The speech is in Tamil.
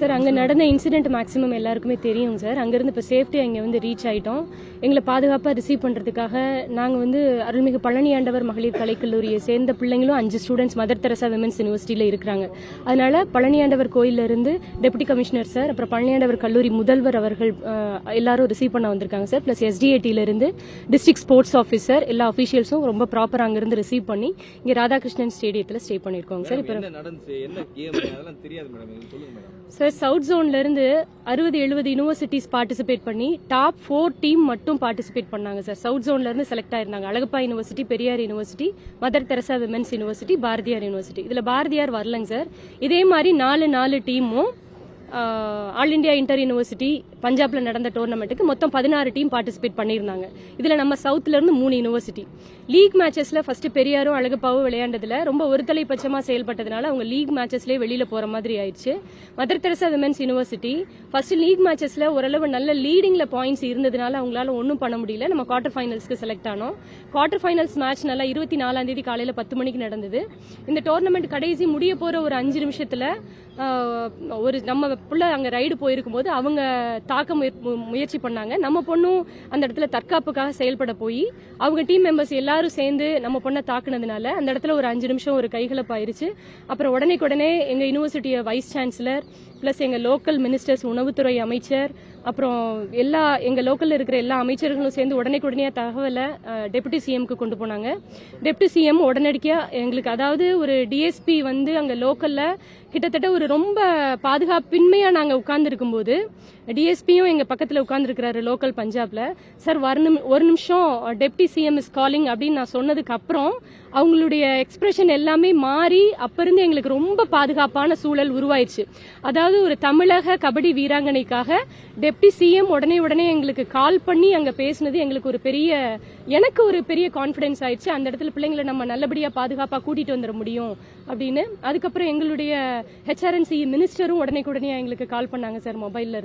சார் அங்கே நடந்த இன்சிடென்ட் மேக்ஸிமம் எல்லாருக்குமே தெரியும் சார். அங்கேருந்து இப்போ சேஃப்டியாக இங்கே வந்து ரீச் ஆகிட்டோம். எங்களை பாதுகாப்பாக ரிசீவ் பண்ணுறதுக்காக நாங்கள் வந்து அருள்மிகு பழனி ஆண்டவர் மகளிர் கலைக்கல்லூரியை சேர்ந்த பிள்ளைங்களும் 5 ஸ்டூடெண்ட்ஸ் மதர் தெரசா விமென்ஸ் யூனிவர்சிட்டியில் இருக்கிறாங்க. அதனால பழனி ஆண்டவர் கோயிலிருந்து டெபுட்டி கமிஷனர் சார், அப்புறம் பழனி ஆண்டவர் கல்லூரி முதல்வர் அவர்கள் எல்லாரும் ரிசீவ் பண்ண வந்திருக்காங்க சார். ப்ளஸ் SDATலேருந்து டிஸ்ட்ரிக்ட் ஸ்போர்ட்ஸ் ஆஃபீஸர் எல்லா அஃபீஷியல்ஸும் ரொம்ப ப்ராப்பராக அங்கேருந்து ரிசீவ் பண்ணி இங்கே ராதாகிருஷ்ணன் ஸ்டேடியத்தில் ஸ்டே பண்ணியிருக்கோங்க சார். இப்போ சார் சவுத் ஜோன்ல இருந்து 60-70 யூனிவர்சிட்டிஸ் பார்ட்டிசிபேட் பண்ணி டாப் 4 டீம் மட்டும் பார்ட்டிசிபேட் பண்ணாங்க சார். சவுத் ஜோன்ல இருந்து செலக்ட் ஆயிருந்தாங்க. Alagappa university, Periyar university, Mother Teresa women's university, Bharathiar university. இதுல பாரதியார் வரலங்க சார். இதே மாதிரி 4 டீமும் ஆல் இண்டியா இன்டர் யூனிவர்சிட்டி பஞ்சாப்ல நடந்த டோர்னமெண்ட்டுக்கு மொத்தம் 16 டீம் பார்ட்டிசிபேட் பண்ணியிருந்தாங்க. இதுல நம்ம சவுத்ல இருந்து 3 யூனிவர்சிட்டி. லீக் மேட்சஸ்ல ஃபர்ஸ்ட் பெரியாரும் அழகப்பாவும் விளையாண்டதுல ரொம்ப ஒருதலை பட்சமா செயல்பட்டதுனால அவங்க லீக் மேட்சஸ்லேயே வெளியில போற மாதிரி ஆயிடுச்சு. Mother Teresa women's university first league மேட்சஸ்ல ஓரளவு நல்ல லீடிங்ல பாயிண்ட்ஸ் இருந்ததுனால அவங்களால ஒன்றும் பண்ண முடியல. நம்ம குவார்டர் ஃபைனல்ஸ்க்கு செலக்ட் ஆனோம். குவார்டர் ஃபைனல்ஸ் மேட்ச் நல்லா 24ஆம் தேதி காலையில 10 மணிக்கு நடந்தது. இந்த டோர்னமெண்ட் கடைசி முடிய போற ஒரு 5 நிமிஷத்துல ஒரு நம்ம புள்ள அங்க ரைடு போயிருக்கும் போது அவங்க தாக்க முயற்சி பண்ணாங்க. நம்ம பொண்ணும் அந்த இடத்துல தற்காப்புக்காக செயல்பட போய் அவங்க டீம் மெம்பர்ஸ் எல்லாரும் சேர்ந்து நம்ம பொண்ணை தாக்குனதுனால அந்த இடத்துல ஒரு 5 நிமிஷம் ஒரு கைகலப்பாயிருச்சு. அப்புறம் உடனே எங்க யூனிவர்சிட்டிய வைஸ் சான்சலர் பிளஸ் எங்க லோக்கல் மினிஸ்டர்ஸ், உணவுத்துறை அமைச்சர், அப்புறம் எங்க லோக்கல்ல இருக்கிற எல்லா அமைச்சர்களும் சேர்ந்து உடனே தகவலை டெபுட்டி சிஎம்க்கு கொண்டு போனாங்க. டெபுட்டி சிஎம் உடனடியா எங்களுக்கு, அதாவது ஒரு டிஎஸ்பி வந்து அங்க லோக்கல்ல கிட்டத்தட்ட ஒரு ரொம்ப பாதுகாப்பின்மையா நாங்க உட்கார்ந்து இருக்கும்போது டிஎஸ்பியும் எங்க பக்கத்துல உட்கார்ந்து இருக்கிறாரு லோக்கல் பஞ்சாப்ல. சார் ஒரு நிமிஷம் டெப்டி சிஎம் இஸ் காலிங் அப்படின்னு நான் சொன்னதுக்கு அப்புறம் அவங்களுடைய எக்ஸ்பிரஷன் எல்லாமே மாறி அப்ப இருந்து எங்களுக்கு ரொம்ப பாதுகாப்பான சூழல் உருவாயிருச்சு. அதாவது ஒரு தமிழக கபடி வீராங்கனைக்காக டெப்டி சிஎம் உடனே எங்களுக்கு கால் பண்ணி அங்க பேசினது எங்களுக்கு எனக்கு ஒரு பெரிய கான்பிடன்ஸ் ஆயிடுச்சு. அந்த இடத்துல பிள்ளைங்களை நம்ம நல்லபடியா பாதுகாப்பா கூட்டிட்டு வந்துட முடியும் அப்படின்னு. அதுக்கப்புறம் எங்களுடைய HRNC மினிஸ்டரும் உடனே எங்களுக்கு கால் பண்ணாங்க சார் மொபைல்ல.